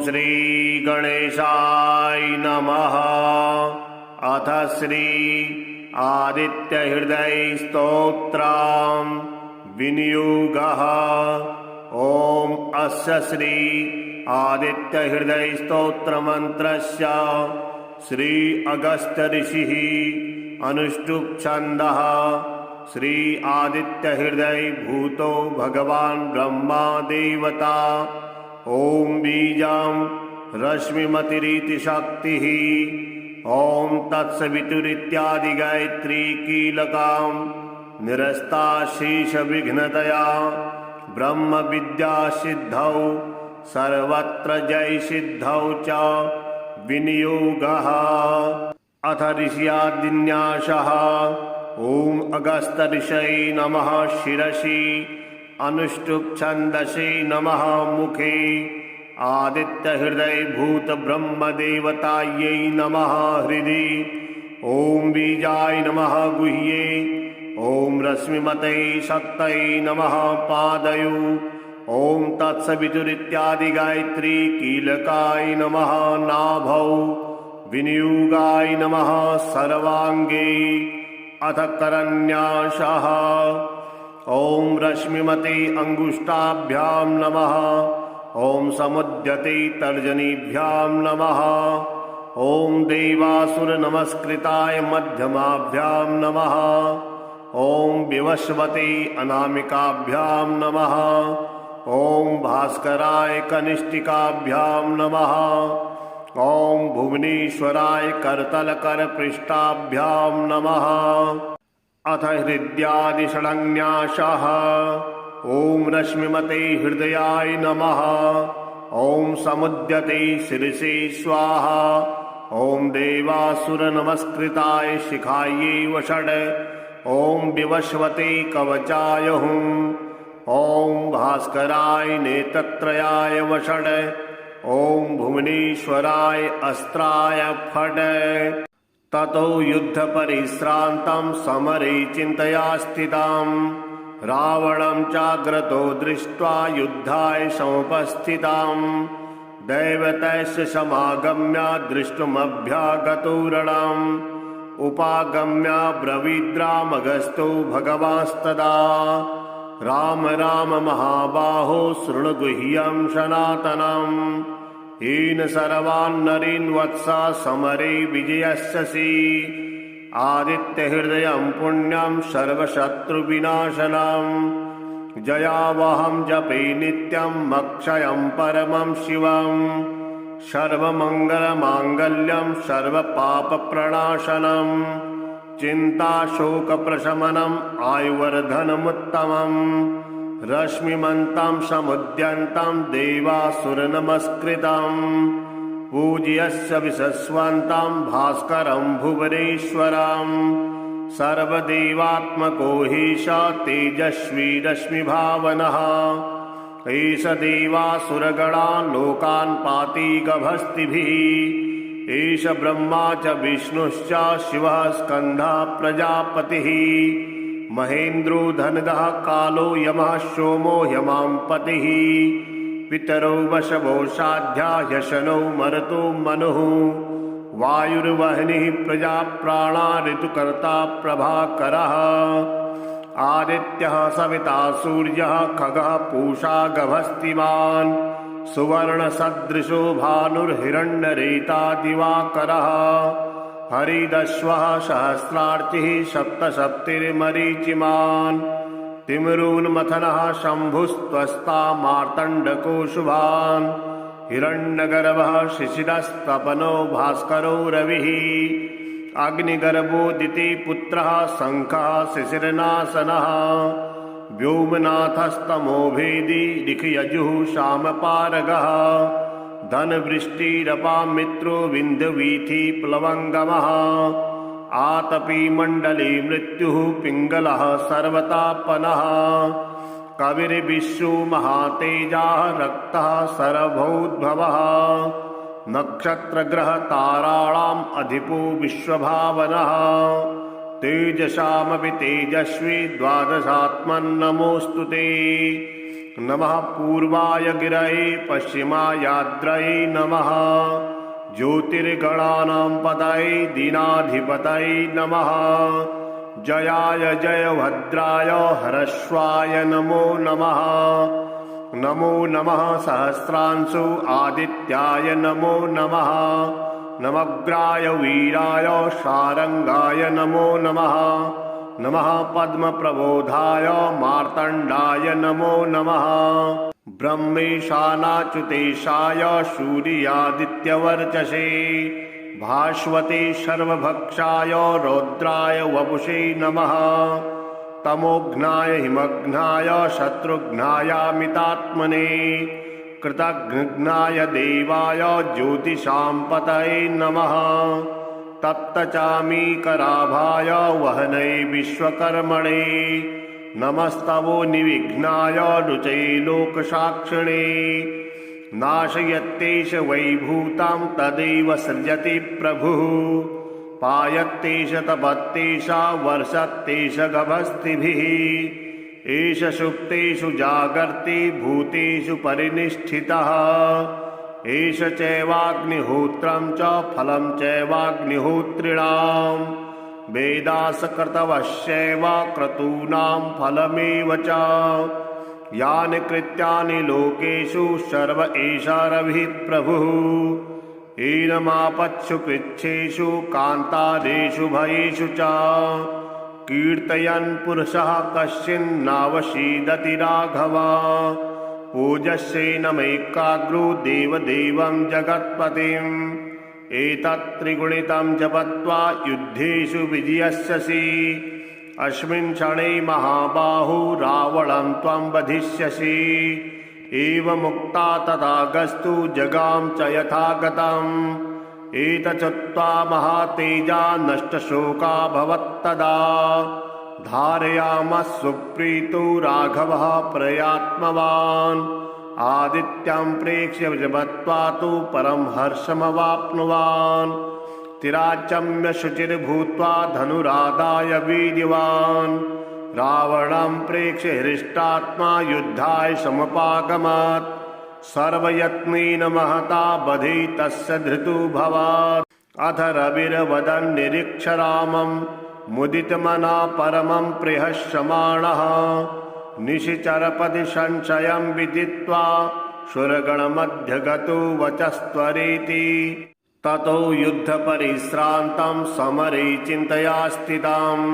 श्री गणेशाय नमः। अथ श्री आदित्य हृदय स्तोत्रम् विनियोगः। ओम अस्य श्री आदित्य हृदय स्तोत्र मंत्रस्य श्री अगस्त्य ऋषिः अनुष्टुप् छन्दः। श्री आदित्य हृदय भूतो भगवान् ब्रह्मा देवता। ओम बीजं रश्मिमतिरिति शक्तिः। ओम तत्सवितुरित्यादि गायत्री कीलकां निरस्ता शेष विघ्नतया ब्रह्म विद्या सिद्धौ सर्वत्र जय सिद्धौ च विनियोगः। अथ ऋषियादिन्यासः। ओम अगस्त्य ऋषये नमः शिरसि। अनुष्टुप् छन्दसि नमः मुखे। आदित्य हृदय भूत ब्रह्म देवतायै नमः हृदि। ओम बीजाय नमः गुह्ये। ओम रश्मिमते शक्तये नमः पादयो। ओम तत्सवितुरित्यादि गायत्री कीलकाय नमः नाभौ। विनियोगाय नमः सर्वांगे। अथ करन्यासः। ओम रश्मिमते अंगुष्ठाभ्यां नमः। ओम समुद्यते तर्जनीभ्यां नमः। ओम देवासुर नमस्कृताय मध्यमाभ्यां नमः। ओम विवस्वते अनामिकाभ्यां नमः। ओम भास्कराय कनिष्ठिकाभ्यां नमः। ओम भुवनेश्वराय करतलकरपृष्ठाभ्यां नमः। अथ हृद्यादिषडन्यासः। ओम रश्मिमते हृदयाय नमः। ओम समुद्यते शिरसे स्वाहा। ओम देवासुर नमस्कृताय शिखायै वषड। ओम विवस्वते कवचाय हुं। ओम भास्कराय नेत्रत्रयाय वषड। ओम भुवनेश्वराय अस्त्राय फड। ततो युद्ध परिश्रान्तं समरे चिन्तया स्थितां रावणं चाग्रतो दृष्ट्वा युद्धाय समुपस्थितां दैवतस्य समागम्य दृष्टुमभ्यागतो रणम् उपागम्य ब्रवीद्रामगस्तो भगवांस्तदा राम राम महाबाहो शृणु गुह्यं सनातनम् येन सर्वान् नरीन् वत्सा समरे विजयस्यसि आदित्य हृदयं पुण्यं सर्वशत्रुविनाशनम् जयावहं जपे नित्यं मक्षयं परमं शिवम् सर्वमङ्गलमाङ्गल्यं सर्वपापप्रणाशनम् चिन्ताशोकप्रशमनम् आयुर्वर्धनमुत्तमम् रश्मिमन्तं समुद्यन्तं देवासुरनमस्कृतम् पूज्यस्य विशस्वन्तं भास्करं भुवनेश्वरम् सर्वदेवात्मको हीश तेजस्वी रश्मिभावनः एष देवासुरगणान् लोकान् पाति गभस्तिभिः एष ब्रह्मा च विष्णुश्च शिवः स्कन्दः प्रजापतिः महेन्द्रो धनदः कालो यमः सोमो ह्यमांपतिः पितरो वशवो साध्या ह्यशनो मरुतो मनुः वायुर्वह्निः प्रजा प्राणा ऋतुकर्ता प्रभाकरः आदित्यः सविता सूर्यः खगः पूषा गभस्तिमान् सुवर्णसदृशो भानुर्हिरण्यरेता दिवाकरः हरिदश्वः सहस्रार्चिः सप्तसप्तिर्मरीचिमान् तिम्रोन्मथनः शम्भुस्त्वस्ता मार्तण्डको शुभान् हिरण्यगर्भः शिशिरस्तपनो भास्करो रविः अग्निगर्भोदिति पुत्रः शङ्खः शिशिरनाशनः व्योमनाथस्तमोभेदी ऋखयजुः शामपारगः धनवृष्टिरपां मित्रो विन्ध्यवीथि प्लवङ्गमः आतपी मण्डले मृत्युः पिङ्गलः सर्वतापनः कविर्विश्वो महातेजाः रक्तः सर्वभूद्भवः नक्षत्रग्रहताराणाम् अधिपो विश्वभावनः तेजसामपि तेजस्वी द्वादशात्मन् नमोऽस्तु ते नमः पूर्वाय गिरये पश्चिमायाद्रये नमः ज्योतिर्गणानां पतये दीनाधिपतये नमः जयाय जयभद्राय हरश्वाय नमो नमः नमो नमः सहस्रांशु आदित्याय नमो नमः नमग्राय वीराय शारंगाय नमो नमः नमः पद्मप्रबोधाय मार्तण्डाय नमो नमः ब्रह्मेशानाच्युतेशाय सूर्यादित्यवर्चसे भास्वते सर्वभक्षाय रौद्राय वपुषे नमः तमोघ्नाय हिमघ्नाय शत्रुघ्नायामितात्मने कृतघ्नाय देवाय ज्योतिषां पतये नमः तप्तचामीकराभाय वहनै विश्वकर्मणे नमस्तवो निविघ्नाय रुचये लोकसाक्षिणे नाशयत्तेष वैभूतां तदेव सृजति प्रभुः पायत्तेष तपत्तेष वर्षत्तेष गभस्तिभिः एष सुप्तेषु जागर्ति भूतेषु परिनिष्ठितः एष चैवाग्निहोत्रं च फलं चैवाग्निहोत्रिणां वेदासकृतवश्चैव क्रतूनां फलमेव च यानि कृत्यानि लोकेषु सर्व एष रविः प्रभुः एनमापत्सु कृच्छेषु कान्तारेषु भयेषु च कीर्तयन् पुरुषः कश्चिन्नावसीदति राघव पूजस्यैनमैकाग्रो देवदेवं जगत्पतिम् एतत्त्रिगुणितं जपत्वा युद्धेषु विजयस्यसि अस्मिन् क्षणे महाबाहो रावणं त्वं वधिष्यसि एवमुक्ता तथागस्तु जगाम च यथागतम् एतच्चुक्त्वा महातेजा नष्टशोका भवत्तदा धारयामः सुप्रीतो राघवः प्रयात्मवान् आदित्यं प्रेक्ष्य जपत्वा तु परं हर्षमवाप्नुवान् तिराचम्य शुचिर्भूत्वा धनुरादाय वीर्यवान् रावणं प्रेक्ष्य हृष्टात्मा युद्धाय समुपागमत् सर्वयत्नेन महता बधे तस्य धृतुभवात् अथ रविर्वदन् निरीक्ष रामं मुदितमना परमं प्रियश्यमाणः निशिचरपदि संशयं विदित्वा सुरगणमध्यगतो वचस्त्वरेति ततो युद्धपरिश्रान्तं समरे चिन्तया स्थिताम्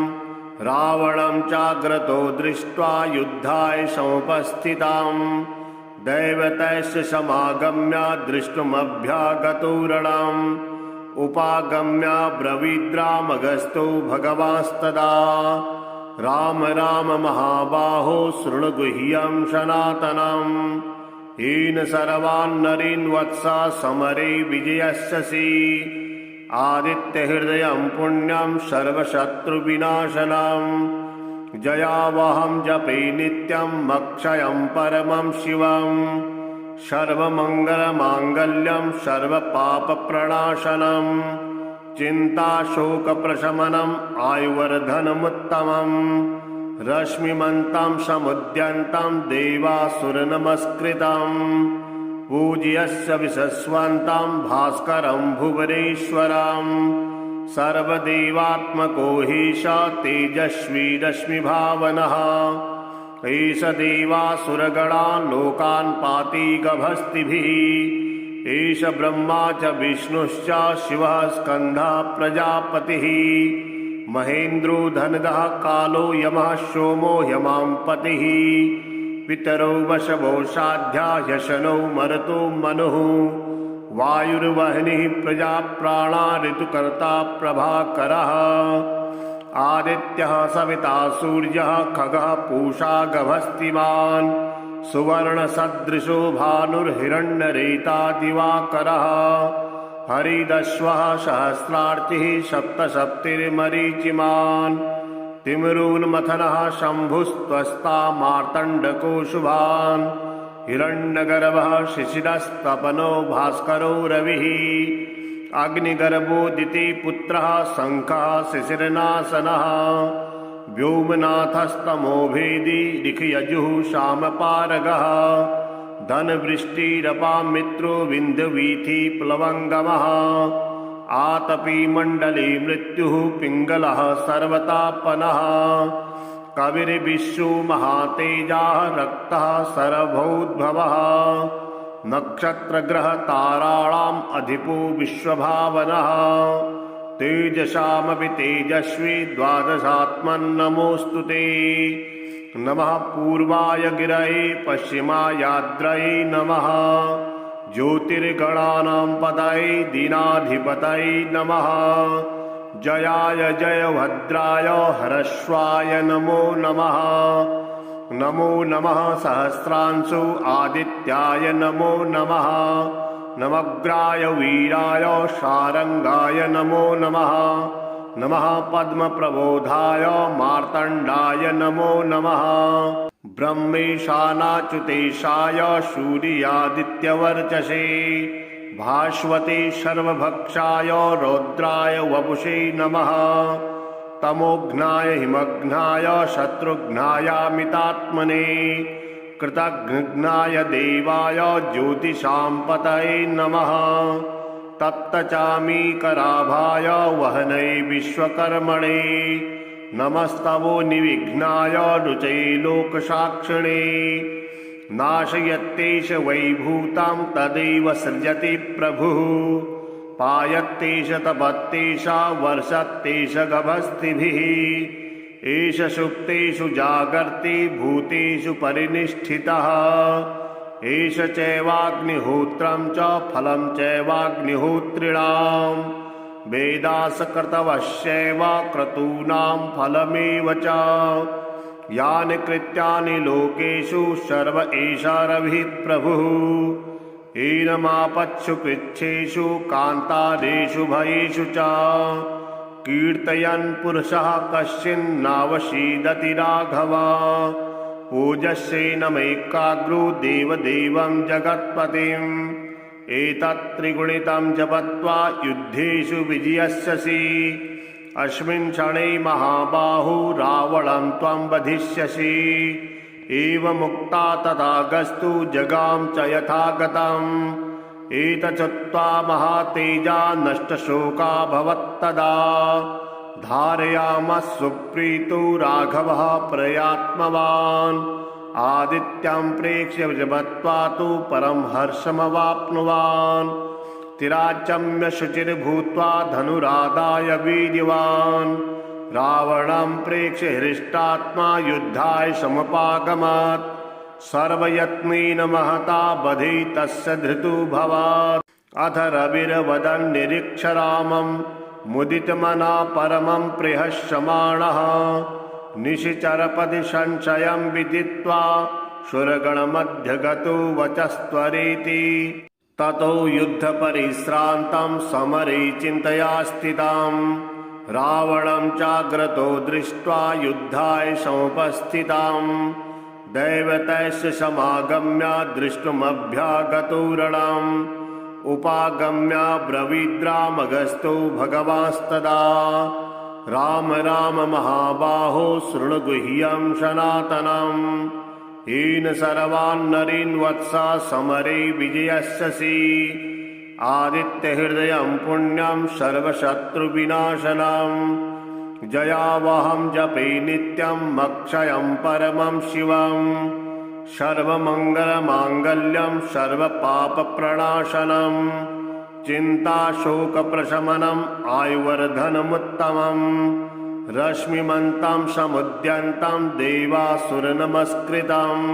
रावणं चाग्रतो दृष्ट्वा युद्धाय समुपस्थिताम् दैवतैश्च समागम्य दृष्टुमभ्यागतो रणम् उपागम्य ब्रवीद्रामगस्तो भगवांस्तदा राम राम महाबाहो शृणु गुह्यं सनातनम् येन सर्वान् नरीन् वत्सा समरे विजयस्यसि आदित्यहृदयं पुण्यं सर्वशत्रुविनाशनम् जयावहं जपे नित्यं मक्षयं परमं शिवम् सर्वमङ्गलमाङ्गल्यं सर्वपापप्रणाशनम् चिन्ताशोकप्रशमनम् आयुर्वर्धनमुत्तमम् रश्मिमन्तं समुद्यन्तं देवासुरनमस्कृतम् पूज्यस्य विशस्वन्तं भास्करं भुवनेश्वरम् सर्वदेवात्मको हीश तेजस्वी रश्मिभावनः एष देवासुरगणान् लोकान् पाति गभस्तिभिः एष ब्रह्मा च विष्णुश्च शिवः स्कन्दः प्रजापतिः महेन्द्रो धनदः कालो यमः सोमो ह्यमां पितरो वशवो साध्या ह्यशनो मरुतो मनुः वायुर्वह्निः प्रजा प्राणा ऋतुकर्ता प्रभाकरः आदित्यः सविता सूर्यः खगः पूषा गभस्तिमान् सुवर्णसदृशो भानुर्हिरण्यरेता दिवाकरः हरिदश्वः सहस्रार्चिः सप्तसप्तिर्मरीचिमान् तिम्रून्मथनः शम्भुस्त्वस्ता मार्तण्डको शुभान् हिरण्यगर्भः शिशिरस्तपनो भास्करो रविः अग्निगर्भोदिति पुत्रः शङ्खः शिशिरनाशनः व्योमनाथस्तमो भेदी ऋखयजुः शामपारगः धनवृष्टिरपां मित्रो विन्ध्यवीथि प्लवङ्गमः आतपी मण्डले मृत्युः पिङ्गलः सर्वतापनः कविर्विश्वो महातेजाः रक्तः सर्वभूद्भवः नक्षत्रग्रहताराणाम् अधिपो विश्वभावनः तेजसामपि तेजस्वी द्वादशात्मन्नमोऽस्तु ते नमः पूर्वाय गिरये पश्चिमायाद्रये नमः ज्योतिर्गणानां पतये दीनाधिपतये नमः जयाय जयभद्राय हरश्वाय नमो नमः नमो नमः सहस्रांशु आदित्याय नमो नमः नवग्राय वीराय शारंगाय नमो नमः नमः पद्मप्रबोधाय मार्तण्डाय नमो नमः ब्रह्मेशानाच्युतेशाय सूर्यादित्यवर्चसे भास्वते सर्वभक्षाय रौद्राय वपुषे नमः तमोघ्नाय हिमघ्नाय शत्रुघ्नायामितात्मने कृतघ्नाय देवाय ज्योतिषां नमः तप्तचामीकराभाय वहनै विश्वकर्मणे नमस्तवो निविघ्नाय रुचये लोकसाक्षिणे नाशयत्तेष वैभूतां तदैव सृजति प्रभुः पायत्तेष तपत्तेष वर्षत्तेष गभस्तिभिः एष सुप्तेषु जागर्ति भूतेषु परिनिष्ठितः एष चैवाग्निहोत्रं च फलं चैवाग्निहोत्रिणां वेदासकृतवश्चैव क्रतूनां फलमेव च यानि कृत्यानि लोकेषु सर्व एषारभिः प्रभुः एनमापत्सु कृच्छेषु कान्तारेषु भयेषु च कीर्तयन् पुरुषः कश्चिन्नावशीदति राघव पूजस्यैनमैकाग्रो देवदेवं जगत्पतिम् एतत्त्रिगुणितं जपत्वा युद्धेषु विजयस्यसि अस्मिन् क्षणे महाबाहो रावणं त्वं वधिष्यसि एवमुक्ता तथागस्तु जगाम च यथागतम् एतच्चुक्त्वा महातेजा नष्टशोका भवत्तदा धारयामः सुप्रीतो राघवः प्रयात्मवान् आदित्यं प्रेक्ष्य जपत्वा तु परं हर्षमवाप्नुवान् तिराचम्य शुचिर्भूत्वा धनुरादाय वीर्यवान् रावणं प्रेक्ष्य हृष्टात्मा युद्धाय समुपागमत् सर्वयत्नेन महता बधे तस्य धृतुभवात् अथ रविर्वदन् निरीक्ष रामं मुदितमना परमं प्रहस्यमाणः निशिचरपदि संशयं विदित्वा सुरगणमध्यगतो वचस्त्वरेति ततो युद्धपरिश्रान्तं समरे चिन्तया स्थिताम् रावणं चाग्रतो दृष्ट्वा युद्धाय समुपस्थिताम् दैवतैश्च समागम्य दृष्टुमभ्यागतो रणम् उपागम्य ब्रवीद्रामगस्तो भगवांस्तदा राम राम महाबाहो शृणु गुह्यं सनातनम् येन सर्वान् नरीन् वत्सा समरे विजयस्यसि आदित्यहृदयं पुण्यं सर्वशत्रुविनाशनम् जयावहं जपे नित्यं मक्षयं परमं शिवम् सर्वमङ्गलमाङ्गल्यं सर्वपापप्रणाशनम् चिन्ताशोकप्रशमनम् आयुर्वर्धनमुत्तमम् रश्मिमन्तं समुद्यन्तं देवासुरनमस्कृतम्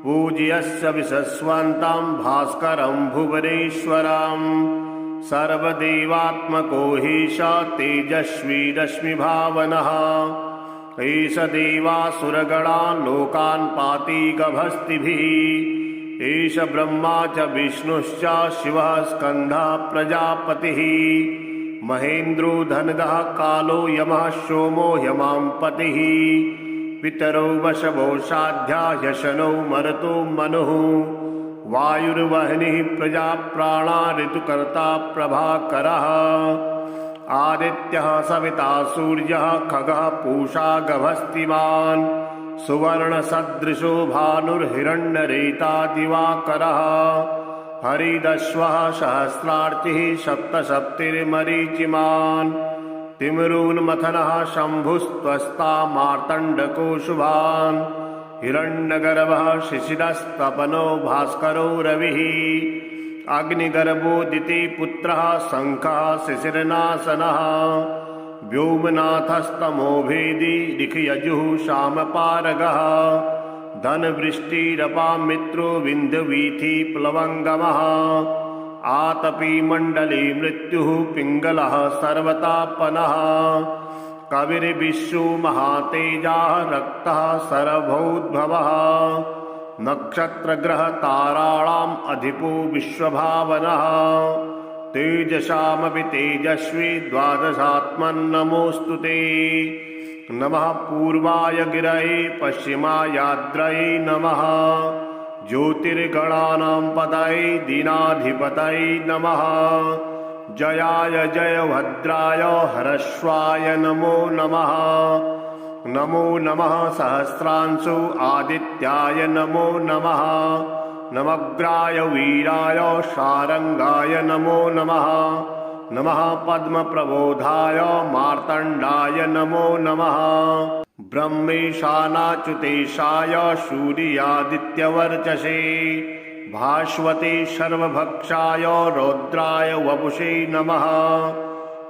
पूज्यस्य विशस्वन्तं भास्करं भुवनेश्वरम् सर्वदेवात्मको हीश तेजस्वी रश्मिभावनः एष देवासुरगणान् लोकान् पाति गभस्तिभिः एष ब्रह्मा च विष्णुश्च शिवः स्कन्दः प्रजापतिः महेन्द्रो धनदः कालो यमः सोमो ह्यमांपतिः पितरो वशवो साध्या ह्यशनो मरुतो मनुः वायुर्वह्निः प्रजा प्राणा ऋतुकर्ता प्रभाकरः आदित्यः सविता सूर्यः खगः पूषा गभस्तिमान् सुवर्णसदृशो भानुर्हिरण्यरेता दिवाकरः हरिदश्वः सहस्रार्चिः सप्तसप्तिर्मरीचिमान् तिम्रून्मथनः शम्भुस्त्वस्ता मार्तण्डको शुभान् हिरण्यगर्भः शिशिरस्तपनो भास्करो रविः अग्निगर्भोदिति पुत्रः शङ्खः शिशिरनाशनः व्योमनाथस्तमोभेदी ऋखयजुः शामपारगः धनवृष्टिरपां मित्रो विन्ध्यवीथि प्लवङ्गमः आतपी मण्डली मृत्युः पिङ्गलः सर्वतापनः कविर्विश्वो महातेजाः रक्तः सर्वभूद्भवः नक्षत्रग्रहताराणाम् अधिपो विश्वभावनः तेजसामपि तेजस्वी द्वादशात्मन्नमोऽस्तु ते नमः पूर्वाय गिरये पश्चिमायाद्रये नमः ज्योतिर्गणानां पतये दीनाधिपतये नमः जयाय जयभद्राय हरश्वाय नमो नमः नमो नमः सहस्रांशु आदित्याय नमो नमः नमग्राय वीराय शारंगाय नमो नमः नमः पद्मप्रबोधाय मार्तण्डाय नमो नमः ब्रह्मेशानाच्युतेशाय सूर्यादित्यवर्चसे भास्वते सर्वभक्षाय रौद्राय वपुषे नमः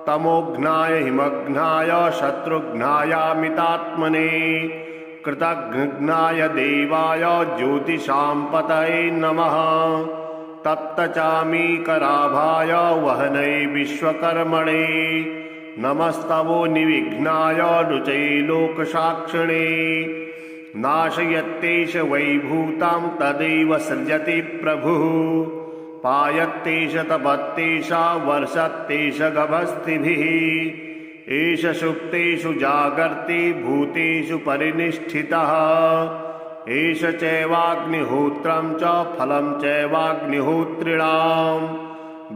तमोघ्नाय हिमघ्नाय शत्रुघ्नायामितात्मने कृतघ्नाय देवाय ज्योतिषां नमः तप्तचामीकराभाय वहनै विश्वकर्मणे नमस्तवो निविघ्नाय रुचये लोकसाक्षिणे नाशयत्तेष वैभूतां तदैव सृजति प्रभुः पायत्तेष तपत्तेष वर्षत्तेष गभस्तिभिः एष सुप्तेषु जागर्ति भूतेषु परिनिष्ठितः एष चैवाग्निहोत्रं च फलं चैवाग्निहोत्रिणां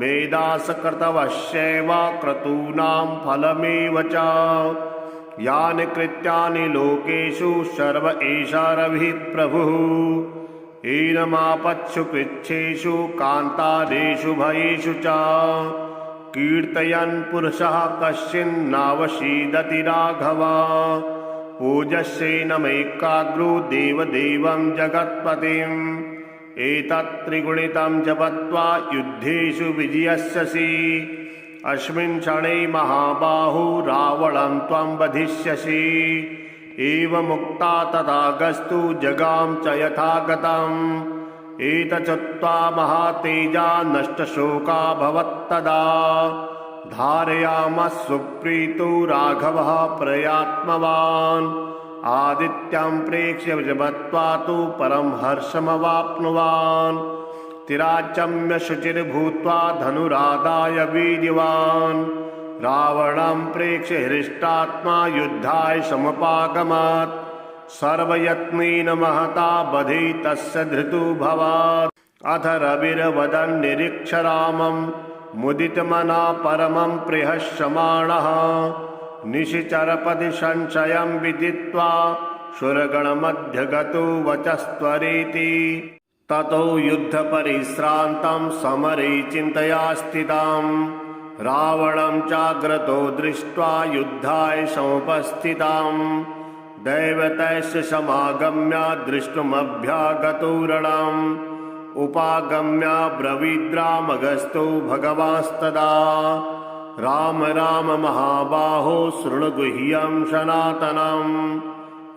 वेदासकृतवश्चैव क्रतूनां फलमेव च यानि कृत्यानि लोकेषु सर्व एष रविः प्रभुः एनमापत्सु कृच्छेषु कान्तारेषु भयेषु च कीर्तयन् पुरुषः कश्चिन्नावसीदति राघव पूजस्यैनमैकाग्रो देवदेवं जगत्पतिम् एतत्त्रिगुणितं जपत्वा युद्धेषु विजयस्यसि अस्मिन् क्षणे महाबाहो रावणं त्वं वधिष्यसि एवमुक्ता तथागस्तु जगाम च यथागतम् एतच्चुक्त्वा महातेजा नष्टशोका भवत्तदा धारयामः सुप्रीतो राघवः प्रयात्मवान् आदित्यं प्रेक्ष्य जपत्वा तु परं हर्षमवाप्नुवान् तिराचम्य शुचिर्भूत्वा धनुरादाय वीर्यवान् रावणं प्रेक्ष्य हृष्टात्मा युद्धाय समुपागमत् सर्वयत्नेन महता बधे तस्य धृतोऽभवत् अथ रविर्वदन् निरीक्ष रामं मुदितमना परमं प्रियश्यमाणः निशिचरपदि संशयं विदित्वा सुरगणमध्यगतो वचस्त्वरेति ततो युद्धपरिश्रान्तं समरे चिन्तया स्थिताम् रावणं चाग्रतो दृष्ट्वा युद्धाय समुपस्थिताम् दैवतैश्च समागम्य द्रष्टुमभ्यागतो रणम् उपागम्य ब्रवीद्रामगस्तो भगवास्तदा राम राम महाबाहो शृणु गुह्यं सनातनम्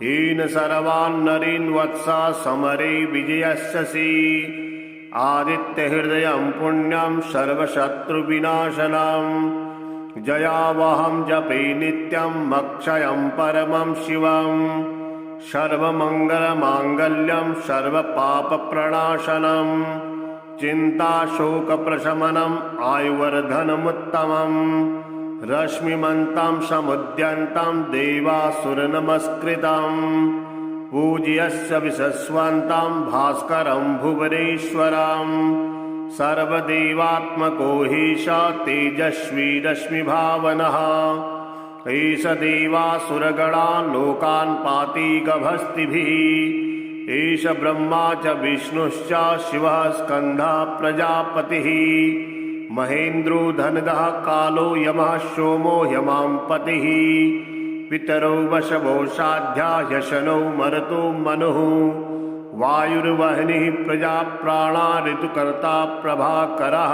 येन सर्वान् नरीन् वत्सा समरे विजयस्यसि आदित्यहृदयं पुण्यं सर्वशत्रुविनाशनम् जयावहं जपे नित्यं मक्षयं परमं शिवम् सर्वमङ्गलमाङ्गल्यं सर्वपापप्रणाशनम् चिन्ताशोकप्रशमनम् आयुर्वर्धनमुत्तमम् रश्मिमन्तं समुद्यन्तं देवासुरनमस्कृतम् पूज्यस्य विशस्वन्तं भास्करं भुवनेश्वरम् सर्वदेवात्मको हीश तेजस्वी रश्मिभावनः एष देवासुरगणान् लोकान् पाति गभस्तिभिः एष ब्रह्मा च विष्णुश्च शिवः स्कन्दः प्रजापतिः महेन्द्रो धनदः कालो यमः सोमो ह्यमांपतिः पितरो वशवो साध्या ह्यशनो मरुतो मनुः वायुर्वह्निः प्रजा प्राणा ऋतुकर्ता प्रभाकरः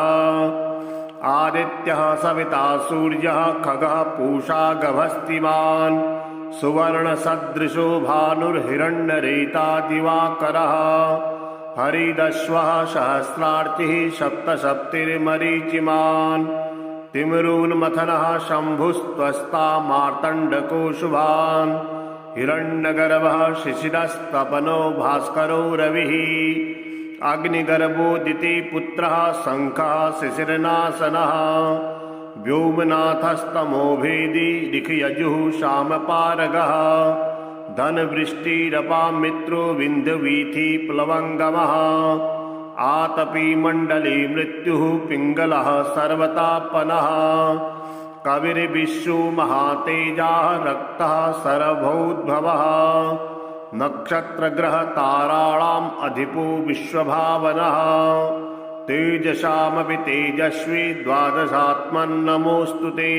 आदित्यः सविता सूर्यः खगः पूषा गभस्तिमान् सुवर्णसदृशो भानुर्हिरण्यरेता दिवाकरः हरिदश्वः सहस्रार्चिः सप्तसप्तिर्मरीचिमान् तिम्रोन्मथनः शम्भुस्त्वस्ता मार्तण्डको शुभान् हिरण्यगर्भः शिशिरस्तपनो भास्करो रविः अग्निगर्भोदिति पुत्रः शङ्खः शिशिरनाशनः व्योमनाथस्तमोभेदी ऋखयजुः शामपारगः धनवृष्टिरपां मित्रो विन्ध्यवीथि प्लवङ्गमः आतपी मण्डले मृत्युः पिङ्गलः सर्वतापनः कविर्विश्वो महातेजाः रक्तः सर्वभूद्भवः नक्षत्रग्रहताराणाम् अधिपो विश्वभावनः तेजसामपि तेजस्वी द्वादशात्मन्नमोऽस्तु ते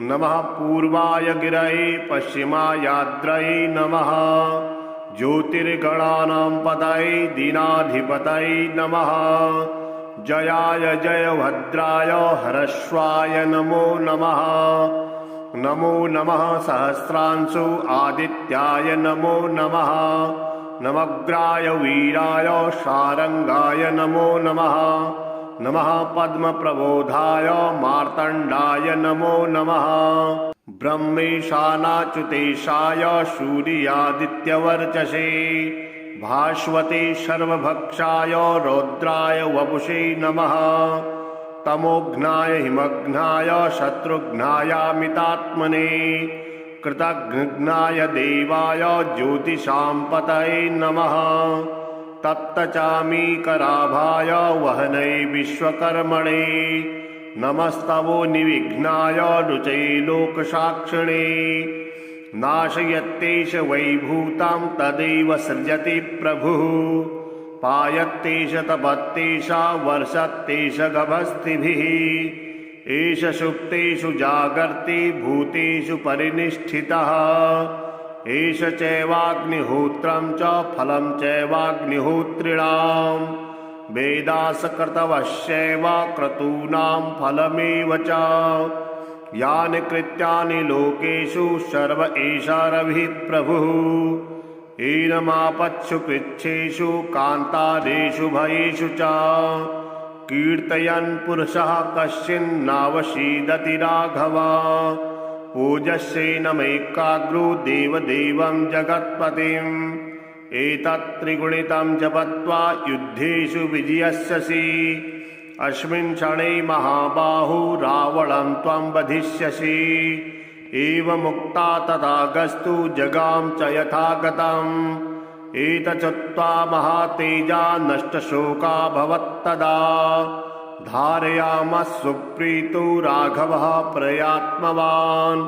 नमः पूर्वाय गिरये पश्चिमायाद्रये नमः ज्योतिर्गणानां पतये दीनाधिपतये नमः जयाय जयभद्राय हरश्वाय नमो नमः नमो नमः सहस्रांशु आदित्याय नमो नमः नवग्राय वीराय शारंगाय नमो नमः नमः पद्मप्रबोधाय मार्तण्डाय नमो नमः ब्रह्मेशानाच्युतेशाय सूर्यादित्यवर्चसे भास्वते सर्वभक्षाय रौद्राय वपुषे नमः तमोघ्नाय हिमघ्नाय शत्रुघ्नायामितात्मने कृतघ्नाय देवाय ज्योतिषां नमः तप्तचामीकराभाय वहनै विश्वकर्मणे नमस्तवो निविघ्नाय रुचये लोकसाक्षिणे नाशयत्तेष वैभूतां तदेव सृजति प्रभुः पायत्तेष तपत्तेष वर्षत्तेष गभस्तिभिः एष सुप्तेषु जागर्ति भूतेषु परिनिष्ठितः एष चैवाग्निहोत्रं च फलं चैवाग्निहोत्रिणां वेदासकृतवश्चैव क्रतूनां फलमेव च यानि कृत्यानि लोकेषु सर्व एष रविः प्रभुः एनमापत्सु कृच्छेषु कान्तारेषु भयेषु च कीर्तयन् पुरुषः कश्चिन्नावसीदति राघव पूजस्यैनमैकाग्रो देवदेवं जगत्पतिम् एतत्त्रिगुणितं जपत्वा युद्धेषु विजयस्यसि अस्मिन् क्षणे महाबाहो रावणं त्वं वधिष्यसि एवमुक्ता तथागस्तु जगाम च यथागतम् एतच्चुक्त्वा महातेजा नष्टशोका भवत्तदा धारयामः सुप्रीतो राघवः प्रयात्मवान्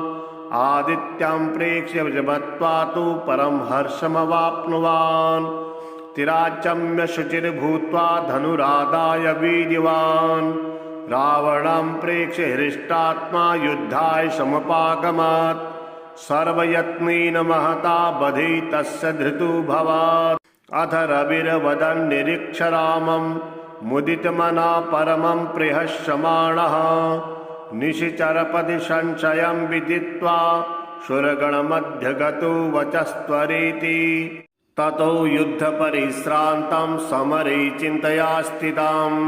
आदित्यं प्रेक्ष्य जपत्वा तु परं हर्षमवाप्नुवान् तिराचम्य शुचिर्भूत्वा धनुरादाय वीर्यवान् रावणं प्रेक्ष्य हृष्टात्मा युद्धाय समुपागमत् सर्वयत्नेन महता बधे तस्य धृतुभवात् अथ रविर्वदन् निरीक्ष रामं मुदितमना परमं प्रहस्यमाणः निशिचरपदि संशयं विदित्वा सुरगणमध्यगतो वचस्त्वरेति ततो युद्धपरिश्रान्तं समरे चिन्तया स्थिताम्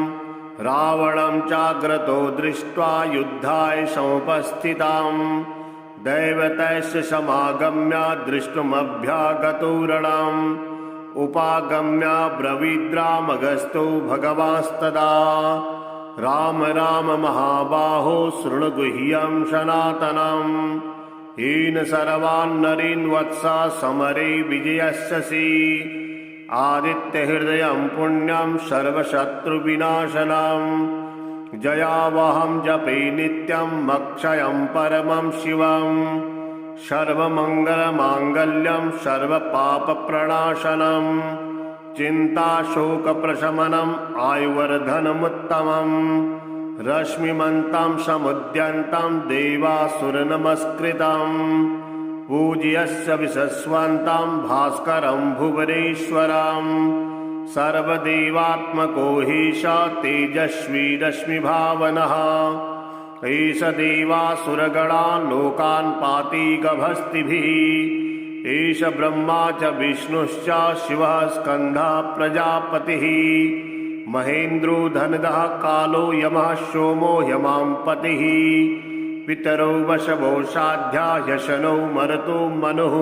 रावणं चाग्रतो दृष्ट्वा युद्धाय समुपस्थिताम् दैवतैश्च समागम्य दृष्टुमभ्यागतो रणम् उपागम्य ब्रवीद्रामगस्तो भगवांस्तदा राम राम महाबाहो शृणु गुह्यं सनातनम् येन सर्वान् नरीन् वत्सा समरे विजयस्यसि आदित्यहृदयं पुण्यं सर्वशत्रुविनाशनम् जयावहं जपे नित्यं मक्षयं परमं शिवम् सर्वमङ्गलमाङ्गल्यं सर्वपापप्रणाशनम् चिन्ताशोकप्रशमनम् आयुर्वर्धनमुत्तमम् रश्मिमन्तं समुद्यन्तं देवासुरनमस्कृतम् पूज्यस्य विशस्वन्तं भास्करं भुवनेश्वरम् सर्वदेवात्मको हीश तेजस्वी रश्मिभावनः एष देवासुरगणान् लोकान् पाति गभस्तिभिः एष ब्रह्मा च विष्णुश्च शिवः स्कन्दः प्रजापतिः महेन्द्रो धनदः कालो यमः सोमो ह्यमां पितरौ वशवो साध्या ह्यशनौ मरुतो मनुः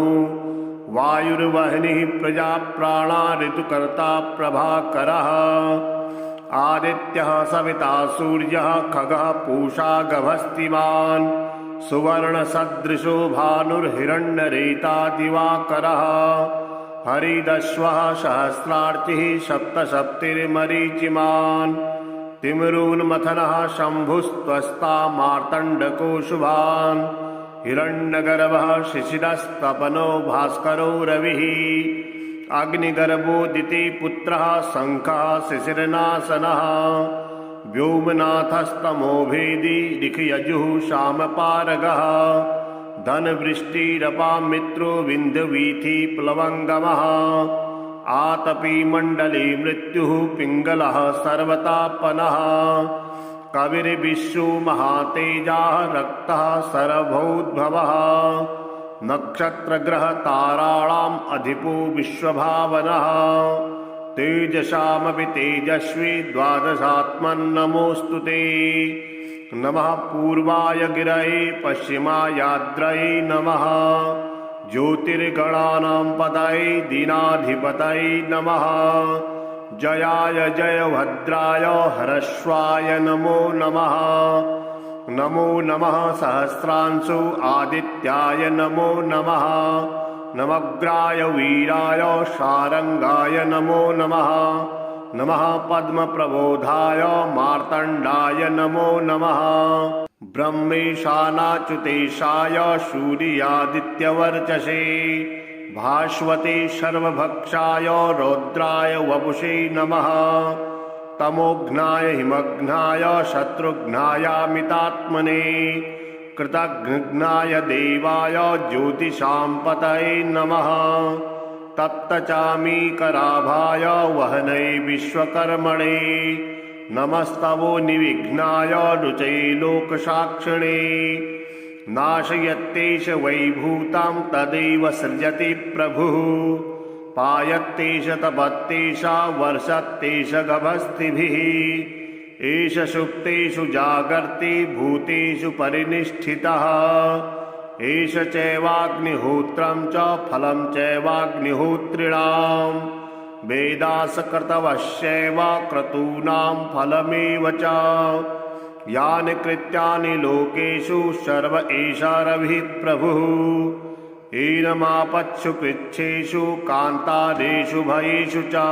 वायुर्वह्निः प्रजा प्राणा ऋतुकर्ता प्रभाकरः आदित्यः सविता सूर्यः खगः पूषा गभस्तिमान् सुवर्णसदृशो भानुर्हिरण्यरेता दिवाकरः हरिदश्वः सहस्रार्चिः सप्तसप्तिर्मरीचिमान् तिम्रून्मथनः शम्भुस्त्वस्ता मार्तण्डको शुभान् हिरण्यगर्भः शिशिरस्तपनो भास्करो रविः अग्निगर्भोदिति पुत्रः शङ्खः शिशिरनाशनः व्योमनाथस्तमोभेदी ऋखयजुः शामपारगः धनवृष्टिरपां मित्रो विन्ध्यवीथि प्लवङ्गमः आतपी मण्डले मृत्युः पिङ्गलः सर्वतापनः कविर्विश्वो महातेजाः रक्तः सर्वभूद्भवः नक्षत्रग्रहताराणाम् अधिपो विश्वभावनः तेजसामपि तेजस्वी द्वादशात्मन्नमोऽस्तु ते नमः पूर्वाय गिरये पश्चिमायाद्रये नमः ज्योतिर्गणानां पतये दीनाधिपतये नमः जयाय जयभद्राय हरस्वाय नमो नमः नमो नमः सहस्रांशु आदित्याय नमो नमः नवग्राय वीराय शारंगाय नमो नमः नमः पद्मप्रबोधाय मार्तण्डाय नमो नमः ब्रह्मेशानाच्युतेशाय सूर्यादित्यवर्चसे भास्वते सर्वभक्षाय रौद्राय वपुषे नमः तमोघ्नाय हिमघ्नाय शत्रुघ्नायामितात्मने कृतघ्नाय देवाय ज्योतिषां पतये नमः तप्तचामीकराभाय वहनै विश्वकर्मणे नमस्तवो निविघ्नाय रुचये लोकसाक्षिणे नाशयत्येष वैभूतं तदेव सृजति प्रभुः पायत्येष तपत्येष वर्षत्येष गभस्तिभिः एष सुप्तेषु जागर्ति भूतेषु परिनिष्ठितः एष चैवाग्निहोत्रं च फलं चैवाग्निहोत्रिणां वेदासकृतवश्चैव क्रतूनां फलमेव च यानि कृत्यानि लोकेषु सर्व एषा रविः प्रभुः एनमापत्सु कृच्छेषु कान्तारेषु भयेषु च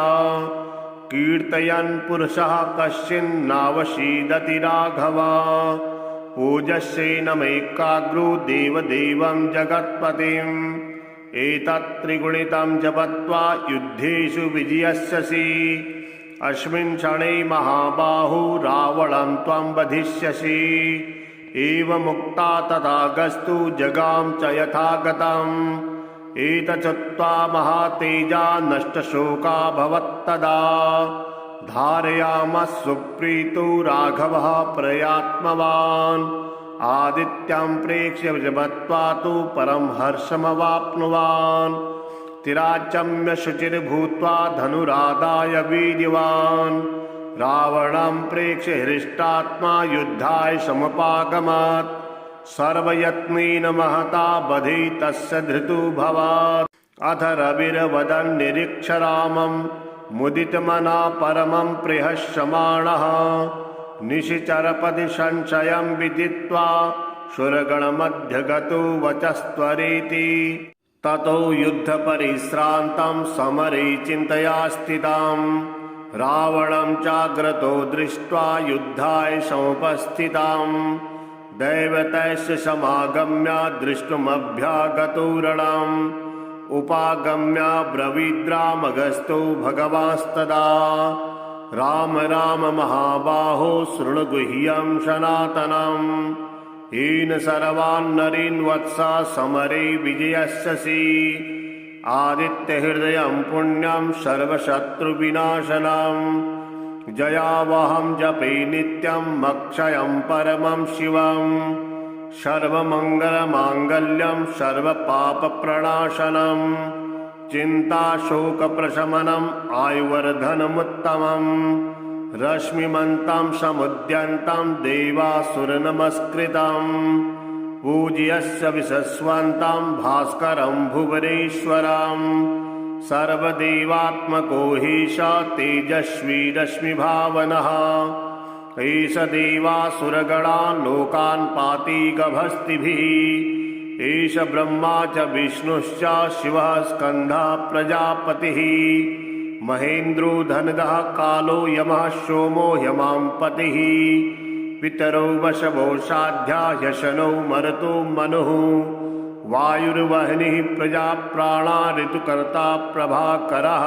कीर्तयन् पुरुषः कश्चिन्नावसीदति राघव पूजस्यैनमैकाग्रो देवदेवं जगत्पतिम् एतत् त्रिगुणितं जपत्वा युद्धेषु विजयस्यसि अस्मिन् क्षणे महाबाहो रावणं त्वं वधिष्यसि एवमुक्ता तथागस्तु जगाम च यथागतम् एतच्चुक्त्वा महातेजा नष्टशोका भवत्तदा धारयामः सुप्रीतो राघवः प्रयात्मवान् आदित्यं प्रेक्ष्य जपत्वा तु परं हर्षमवाप्नुवान् तिराचम्य शुचिर्भूत्वा धनुरादाय वीर्यवान् रावणं प्रेक्ष्य हृष्टात्मा युद्धाय समुपागमत् सर्वयत्नेन महता बधे तस्य धृतोऽभवत् अथ रविर्वदन् निरीक्ष रामं मुदितमना परमं प्रियश्यमाणः निशिचरपदि संशयं विदित्वा सुरगणमध्यगतो वचस्त्वरेति ततो युद्धपरिश्रान्तं समरे चिन्तया स्थिताम् रावणं चाग्रतो दृष्ट्वा युद्धाय समुपस्थिताम् दैवतैश्च समागम्य दृष्टुमभ्यागतो रणम् उपागम्य ब्रवीद्रामगस्तो भगवांस्तदा राम राम महाबाहो शृणु गुह्यं सनातनम् येन सर्वान् नरीन् वत्सा समरे विजयस्यसि आदित्यहृदयं पुण्यं सर्वशत्रुविनाशनम् जयावहं जपे नित्यं मक्षयं परमं शिवम् सर्वमङ्गलमाङ्गल्यं सर्वपापप्रणाशनम् चिन्ताशोकप्रशमनम् आयुर्वर्धनमुत्तमम् रश्मिमन्तं समुद्यन्तं देवासुरनमस्कृतम् पूज्यस्य विशस्वन्तं भास्करं भुवनेश्वरम् सर्वदेवात्मको हीश तेजस्वी रश्मिभावनः एष देवासुरगणान् लोकान् पाति गभस्तिभिः एष ब्रह्मा च विष्णुश्च शिवः स्कन्दः प्रजापतिः महेन्द्रो धनदः कालो यमः सोमो ह्यमांपतिः पितरो वशवो साध्या ह्यशनो मरुतो मनुः वायुर्वह्निः प्रजाप्राणा ऋतुकर्ता प्रभाकरः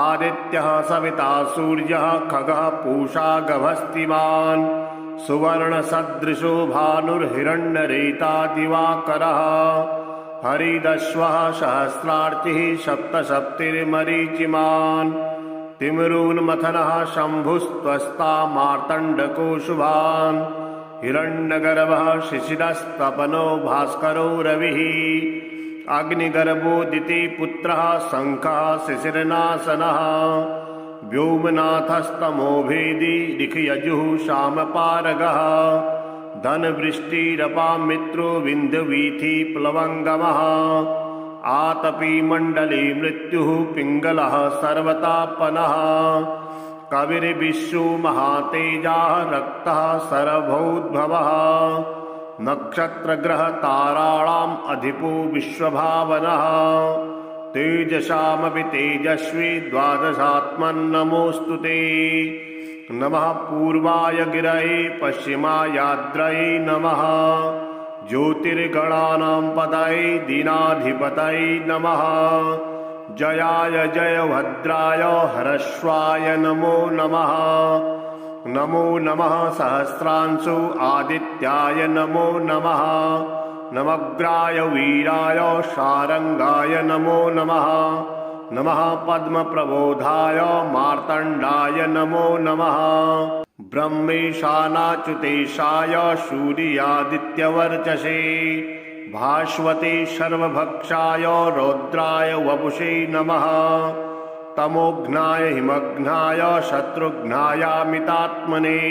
आदित्यः सविता सूर्यः खगः पूषा गभस्तिमान् सुवर्णसदृशो भानुर्हिरण्यरेता दिवाकरः हरिदश्वः सहस्रार्चिः सप्तसप्तिर्मरीचिमान् तिम्रोन्मथनः शम्भुस्त्वस्ता मार्तण्डको शुभान् हिरण्यगर्भः शिशिरस्तपनो भास्करो रविः अग्निगर्भोदिति पुत्रः शङ्खः शिशिरनाशनः व्योमनाथस्तमोभेदी ऋखयजुः शामपारगः धनवृष्टिरपां मित्रो विन्ध्यवीथि प्लवङ्गमः आतपी मण्डले मृत्युः पिङ्गलः सर्वतापनः कविर्विश्वो महातेजाः रक्तः सर्वभूद्भवः नक्षत्रग्रहताराणाम् अधिपो विश्वभावनः तेजसामपि तेजस्वी द्वादशात्मन्नमोऽस्तु ते नमः पूर्वाय गिरये पश्चिमायाद्रये नमः ज्योतिर्गणानां पतये दीनाधिपतये नमः जयाय जयभद्राय हरश्वाय नमो नमः नमो नमः सहस्रांशु आदित्याय नमो नमः नमग्राय वीराय शारंगाय नमो नमः नमः पद्मप्रबोधाय मार्तण्डाय नमो नमः ब्रह्मेशानाच्युतेशाय सूर्यादित्यवर्चसे भास्वते सर्वभक्षाय रौद्राय वपुषे नमः तमोघ्नाय हिमघ्नाय शत्रुघ्नायामितात्मने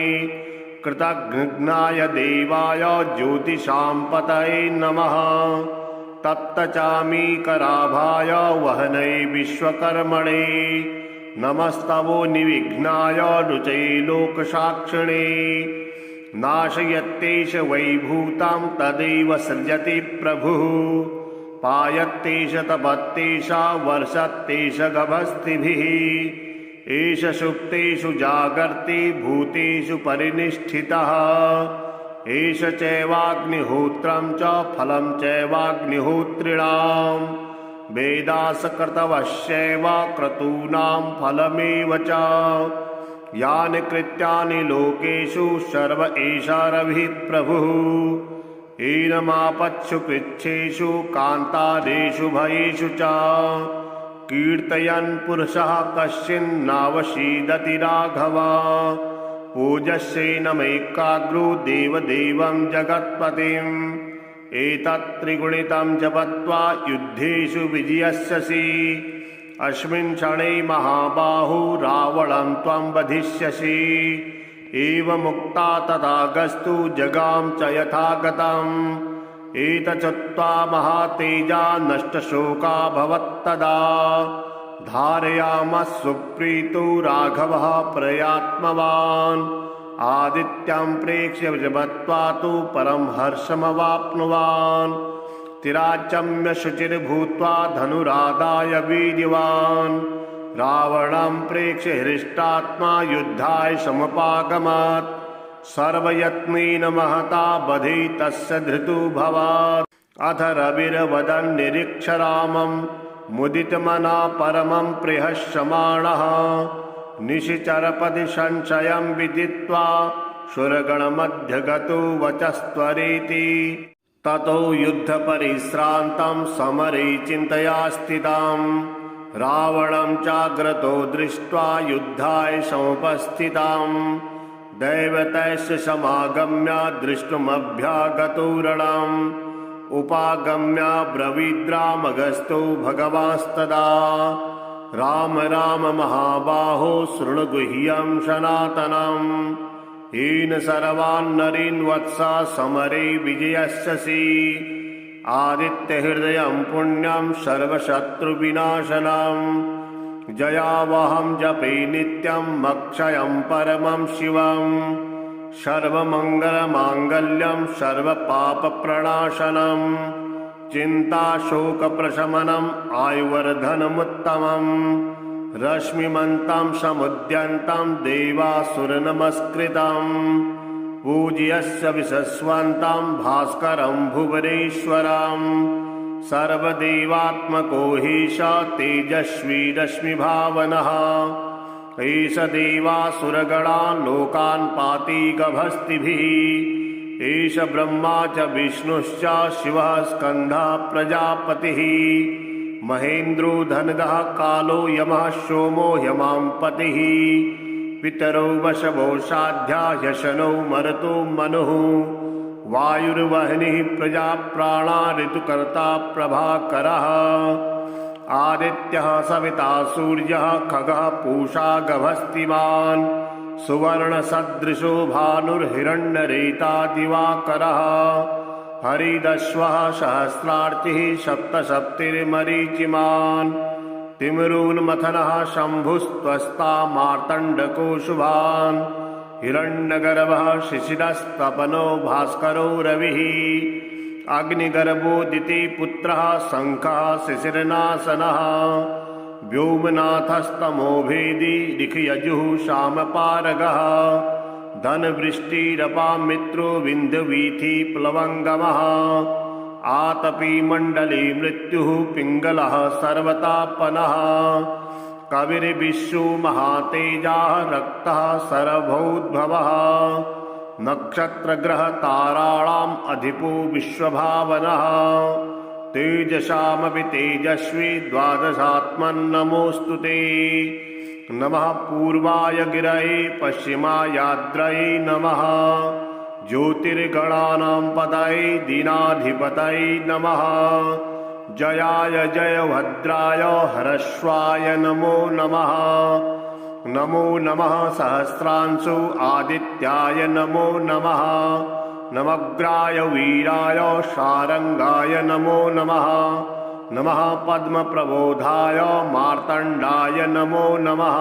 कृतघ्नाय देवाय ज्योतिषां नमः तप्तचामीकराभाय वहनै विश्वकर्मणे नमस्तवो निविघ्नाय रुचये लोकसाक्षिणे नाशयत्तेष वैभूतां तदैव सृजति प्रभुः पायत्तेष तपत्तेष वर्षत्तेष गभस्तिभिः एष सुप्तेषु जागर्ति भूतेषु परिनिष्ठितः एष चैवाग्निहोत्रं च फलं चैवाग्निहोत्रिणां वेदासकृतवश्चैव क्रतूनां फलमेव च यानि कृत्यानि लोकेषु सर्व एष रविः प्रभुः एनमापत्सु कृच्छेषु कान्तारेषु भयेषु च कीर्तयन् पुरुषः कश्चिन्नावसीदति राघव पूजस्यैनमैकाग्रो देवदेवं जगत्पतिम् एतत्त्रिगुणितं जपत्वा युद्धेषु विजयस्यसि अस्मिन् क्षणे महाबाहो रावणं त्वं वधिष्यसि एवमुक्ता तथागस्तु जगाम च यथागतम् एतच्चुक्त्वा महातेजा नष्टशोका भवत्तदा धारयामः सुप्रीतो राघवः प्रयात्मवान् आदित्यं प्रेक्ष्य जपत्वा तु परं हर्षमवाप्नुवान् तिराचम्य शुचिर्भूत्वा धनुरादाय वीर्यवान् रावणं प्रेक्ष्य हृष्टात्मा युद्धाय समुपागमत् सर्वयत्नेन महता बधे तस्य धृतुभवात् अथ रविर्वदन् निरीक्ष रामं मुदितमना परमं प्रियश्यमाणः निशिचरपदि संशयं विदित्वा शूरगणमध्यगतो वचस्त्वरेति ततो युद्धपरिश्रान्तं समरे चिन्तया स्थितां रावणं चाग्रतो दृष्ट्वा युद्धाय समुपस्थितां दैवतैश्च समागम्य दृष्टुमभ्यागतो रणम् उपागम्य ब्रवीद्रामगस्तो भगवास्तदा राम राम महाबाहो शृणु गुह्यं सनातनम् येन सर्वान् नरीन् वत्सा समरे विजयस्यसि आदित्यहृदयं पुण्यं सर्वशत्रुविनाशनम् जयावहं जपे नित्यं मक्षयं परमं शिवम् सर्वमङ्गलमाङ्गल्यं सर्वपापप्रणाशनं चिन्ताशोकप्रशमनम् आयुर्वर्धनमुत्तमम् रश्मिमन्तं समुद्यन्तं देवासुरनमस्कृतं पूज्यस्य विशस्वन्तं भास्करं भुवनेश्वरं सर्वदेवात्मको हीश तेजस्वी रश्मिभावनः एष देवासुरगणान् लोकान् पाति गभस्तिभिः एष ब्रह्मा च विष्णुश्च शिवः स्कन्दः प्रजापतिः महेन्द्रो धनदः कालो यमः सोमो ह्यमांपतिः पितरो वशवो साध्या ह्यशनो मरुतो मनुः वायुर्वह्निः प्रजाप्राणा ऋतुकर्ता प्रभाकरः आदित्यः सविता सूर्यः खगः पूषा गभस्तिमान् सुवर्णसदृशो भानुर्हिरण्यरेता दिवाकरः हरिदश्वः सहस्रार्चिः सप्तसप्तिर्मरीचिमान् तिमिरोन्मथनः शम्भुस्त्वस्ता मार्तण्डको शुभान् हिरण्यगर्भः शिशिरस्तपनो भास्करो रविः अग्निगर्भोदिति पुत्रः शङ्खः शिशिरनाशनः व्योमनाथस्तमोभेदी ऋखयजुः शामपारगः धनवृष्टिरपां मित्रो विन्ध्यवीथि प्लवङ्गमः आतपी मण्डले मृत्युः पिङ्गलः सर्वतापनः कविर्विश्वो महातेजाः रक्तः सर्वभूद्भवः नक्षत्रग्रहताराणाम् अधिपो विश्वभावनः तेजसामपि तेजस्वी द्वादशात्मन्नमोऽस्तु ते नमः पूर्वाय गिरये पश्चिमायाद्रये नमः ज्योतिर्गणानां पतये दीनाधिपतये नमः जयाय जयभद्राय हरस्वाय नमो नमः नमो नमः सहस्रांशु आदित्याय नमो नमः नमग्राय वीराय शारंगाय नमो नमः नमः पद्मप्रबोधाय मार्तण्डाय नमो नमः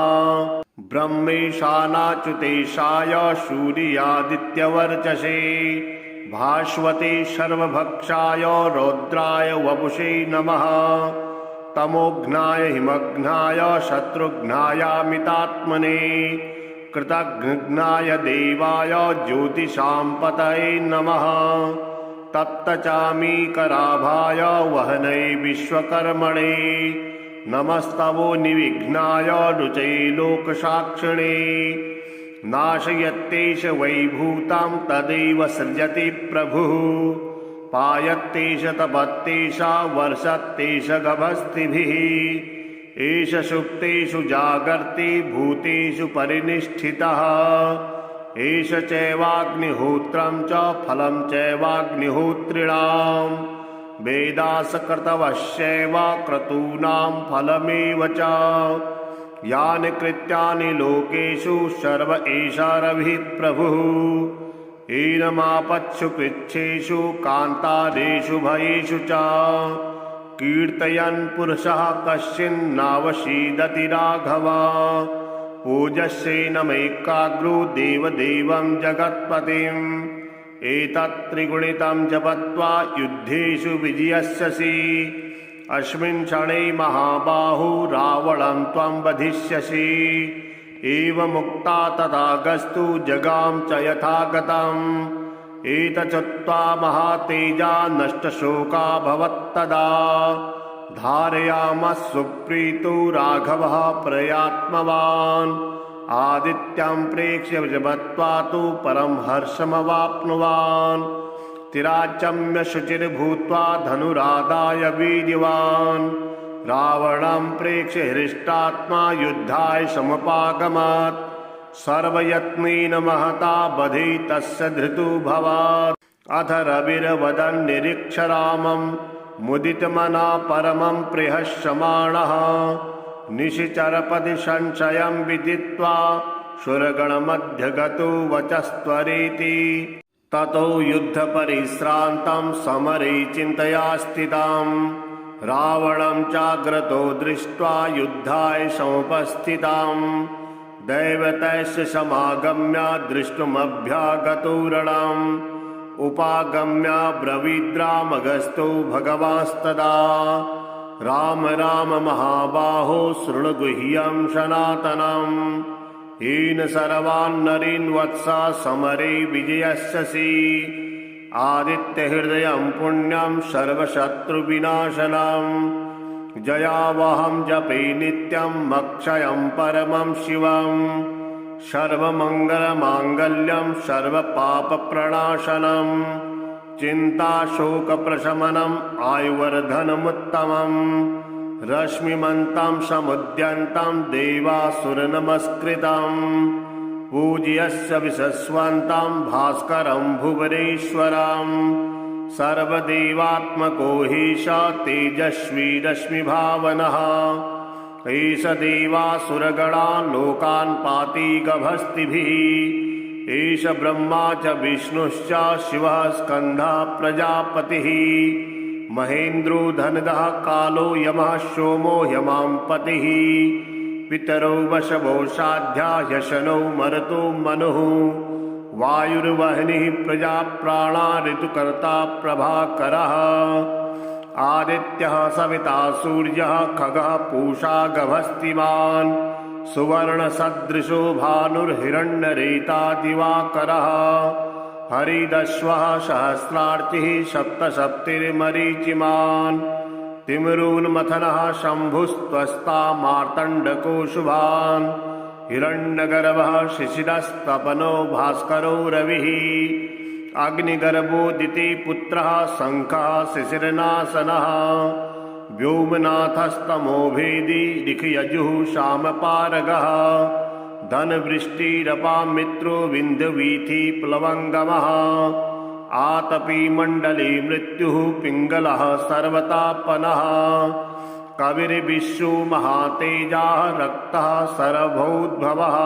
ब्रह्मेशानाच्युतेशाय सूर्यादित्यवर्चसे भास्वते सर्वभक्षाय रौद्राय वपुषे नमः तमोघ्नाय हिमघ्नाय शत्रुघ्नायामितात्मने कृतघ्नाय देवाय ज्योतिषां नमः तप्तचामीकराभाय वहनै विश्वकर्मणे नमस्तवो निविघ्नाय रुचये लोकसाक्षिणे नाशयत्तेष वैभूतां तदेव सृजति प्रभुः पायत्तेष तपत्तेष वर्षत्तेष गभस्तिभिः एष सुप्तेषु जागर्ति भूतेषु परिनिष्ठितः एष चैवाग्निहोत्रं च फलं चैवाग्निहोत्रिणां वेदासकृतवश्चैव क्रतूनां फलमेव च यानि कृत्यानि लोकेषु सर्व एष रविः प्रभुः एनमापत्सु कृच्छेषु कान्तारेषु भयेषु च कीर्तयन् पुरुषः कश्चिन्नावसीदति राघव पूजस्येनमैकाग्रो देवदेवं जगत्पतिं एतत्त्रिगुणितं जपत्वा युद्धेषु विजयस्यसि। अस्मिन् क्षणे महाबाहु रावणं त्वं वधिष्यसि। एवमुक्ता तथागस्तु जगाम च यथागतम्। एतच्चुत्वा महातेजा नष्टशोकाभवत्तदा। धारयामः सुप्रीतो राघवः प्रयात्मवान्। आदित्यं प्रेक्ष्य जपत्वा तु परं हर्षमवाप्नुवान्। तिराचम्य शुचिर्भूत्वा धनुरादाय वीर्यवान्। रावणं प्रेक्ष्य हृष्टात्मा युद्धाय समुपागमत्। सर्वयत्नेन महता बधे तस्य धृतोऽभवत्। अथ रविर्वदन् निरीक्ष रामं मुदितमना परमं प्रहस्यमाणः। निशिचरपदि संशयं विदित्वा शूरगणमध्यगतो वचस्त्वरेति। ततो युद्धपरिश्रान्तं समरे चिन्तया स्थितं। रावणं चाग्रतो दृष्ट्वा युद्धाय समुपस्थितं। दैवतस्य समागम्य दृष्टुमभ्यागतो रणम्। उपागम्य ब्रवीद्रामगस्तो भगवांस्तदा। राम राम महाबाहो शृणु गुह्यं सनातनम्। येन सर्वान् नरीन् वत्सा समरे विजयस्यसि। आदित्यहृदयं पुण्यं सर्वशत्रुविनाशनम्। जयावहं जपे नित्यं मक्षयं परमं शिवम्। सर्वमङ्गलमाङ्गल्यं सर्वपापप्रणाशनम्। चिन्ताशोकप्रशमनम् आयुर्वर्धनमुत्तमम्। रश्मिमन्तं समुद्यन्तं देवासुरनमस्कृतम्। पूज्यस्य विशस्वन्तं भास्करं भुवनेश्वरम्। सर्वदेवात्मको हीश तेजस्वी रश्मिभावनः। एष देवासुरगणान् लोकान् पाति गभस्तिभिः। एष ब्रह्मा च विष्णुश्च शिवः स्कन्दः प्रजापतिः। महेन्द्रो धनदः कालो यमः सोमो ह्यमांपतिः। पितरो वशवो साध्या ह्यशनो मरुतो मनुः। वायुर्वह्निः प्रजा प्राणा ऋतुकर्ता प्रभाकरः। आदित्यः सविता सूर्यः खगः पूषा गभस्तिमान्। सुवर्णसदृशो भानुर्हिरण्यरेता दिवाकरः। हरिदश्वः सहस्रार्चिः सप्तसप्तिर्मरीचिमान्। तिम्रोन्मथनः शम्भुस्त्वस्ता मार्तण्डको शुभान्। हिरण्यगर्भः शिशिरस्तपनो भास्करो रविः। अग्निगर्भोदिति पुत्रः शङ्खः शिशिरनाशनः। व्योमनाथस्तमोभेदी ऋखयजुः शामपारगः। धनवृष्टिरपां मित्रो विन्ध्यवीथि प्लवङ्गमः। आतपी मण्डले मृत्युः पिङ्गलः सर्वतापनः। कविर्विश्वो महातेजाः रक्तः सर्वभूद्भवः।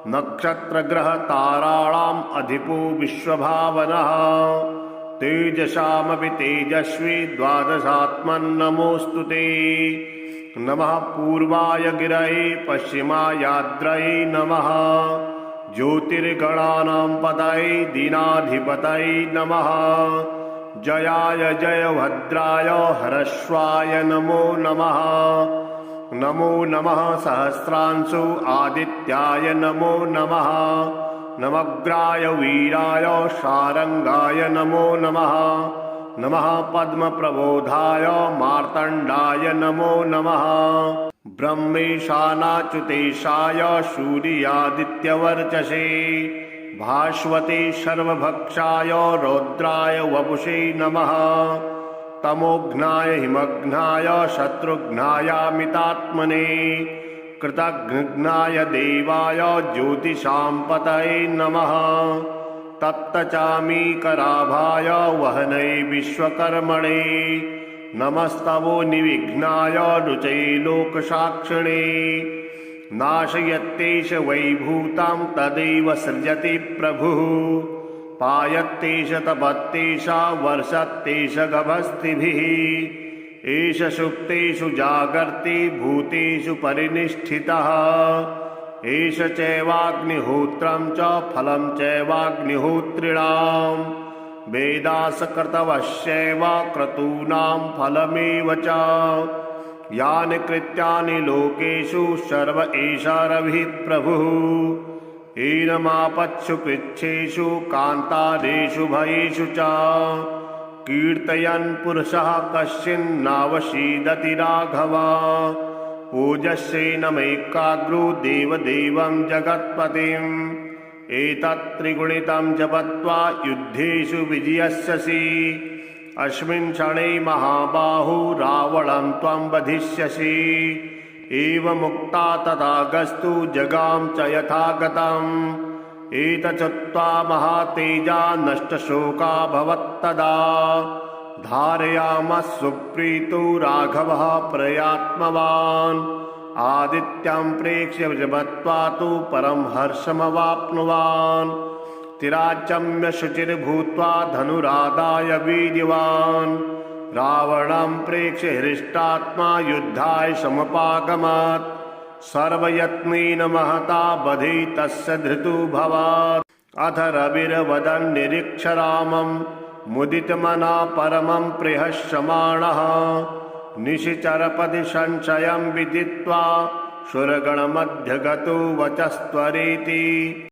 नक्षत्रग्रहताराणाम् अधिपो विश्वभावनः। तेजसामपि तेजस्वी द्वादशात्मन्नमोऽस्तु ते। नमः पूर्वाय गिरये पश्चिमायाद्रये नमः। ज्योतिर्गणानां पतये दीनाधिपतये नमः। जयाय जयभद्राय हरस्वाय नमो नमः। नमो नमः सहस्रांशु आदित्याय नमो नमः। नमग्राय वीराय शारंगाय नमो नमः। नमः पद्मप्रबोधाय मार्तण्डाय नमो नमः। ब्रह्मेशानाच्युतेशाय सूर्यादित्यवर्चसे। भास्वते सर्वभक्षाय रौद्राय वपुषे नमः। तमोघ्नाय हिमघ्नाय शत्रुघ्नायामितात्मने। कृतघ्नाय देवाय ज्योतिषां नमः। तप्तचामीकराभाय वहनै विश्वकर्मणे। नमस्तवो निविघ्नाय रुचये लोकसाक्षिणे। नाशयत्तेष वैभूतां तदेव सृजति प्रभुः। पायत्तेष तपत्तेष वर्षत्तेष गभस्तिभिः। एष सुप्तेषु जागर्ति भूतेषु परिनिष्ठितः। एष चैवाग्निहोत्रं च फलं चैवाग्निहोत्रिणाम् वेदासकृतवश्चैव क्रतूनां फलमेव च यानि कृत्यानि लोकेषु सर्व एषारभिः प्रभुः एनमापत्सु पृच्छेषु कान्तारेषु भयेषु च कीर्तयन् पुरुषः कश्चिन्नावसीदति राघव ओजस्यैनमैकाग्रो देवदेवं जगत्पतिम् एतत् त्रिगुणितं जपत्वा युद्धेषु विजयस्यसि अस्मिन् क्षणे महाबाहो रावणं त्वं वधिष्यसि एवमुक्ता तथागस्तु जगाम च यथागतम् एतच्चुक्त्वा महातेजा नष्टशोका भवत्तदा धारयामः सुप्रीतो राघवः प्रयात्मवान् आदित्यं प्रेक्ष्य जपत्वा तु परं हर्षमवाप्नुवान् तिराचम्य शुचिर्भूत्वा धनुरादाय वीर्यवान् रावणं प्रेक्ष्य हृष्टात्मा युद्धाय समुपागमत् सर्वयत्नेन महता बधे तस्य धृतुभवात् अथ रविर्वदन् निरीक्ष रामं मुदितमना परमं प्रियश्यमाणः निशिचरपदि संशयं विदित्वा सुरगणमध्यगतो वचस्त्वरेति।